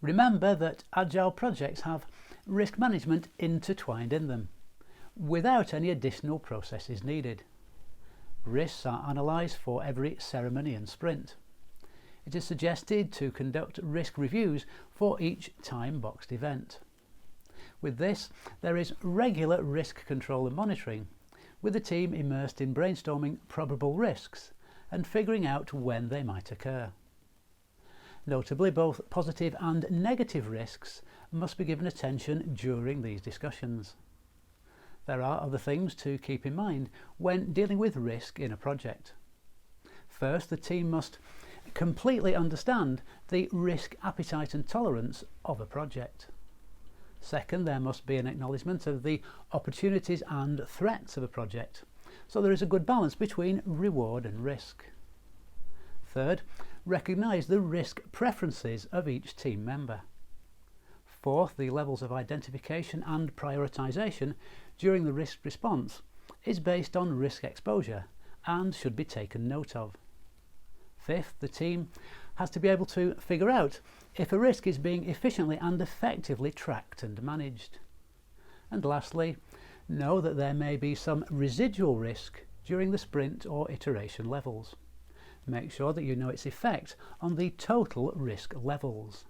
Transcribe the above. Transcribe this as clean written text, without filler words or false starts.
Remember that Agile projects have risk management intertwined in them, without any additional processes needed. Risks are analysed for every ceremony and sprint. It is suggested to conduct risk reviews for each time-boxed event. With this, there is regular risk control and monitoring, with the team immersed in brainstorming probable risks and figuring out when they might occur. Notably, both positive and negative risks must be given attention during these discussions. There are other things to keep in mind when dealing with risk in a project. First, the team must completely understand the risk appetite and tolerance of a project. Second, there must be an acknowledgement of the opportunities and threats of a project, so there is a good balance between reward and risk. Third, recognise the risk preferences of each team member. Fourth, the levels of identification and prioritisation during the risk response is based on risk exposure and should be taken note of. Fifth, the team has to be able to figure out if a risk is being efficiently and effectively tracked and managed. And lastly, know that there may be some residual risk during the sprint or iteration levels. Make sure that you know its effect on the total risk levels.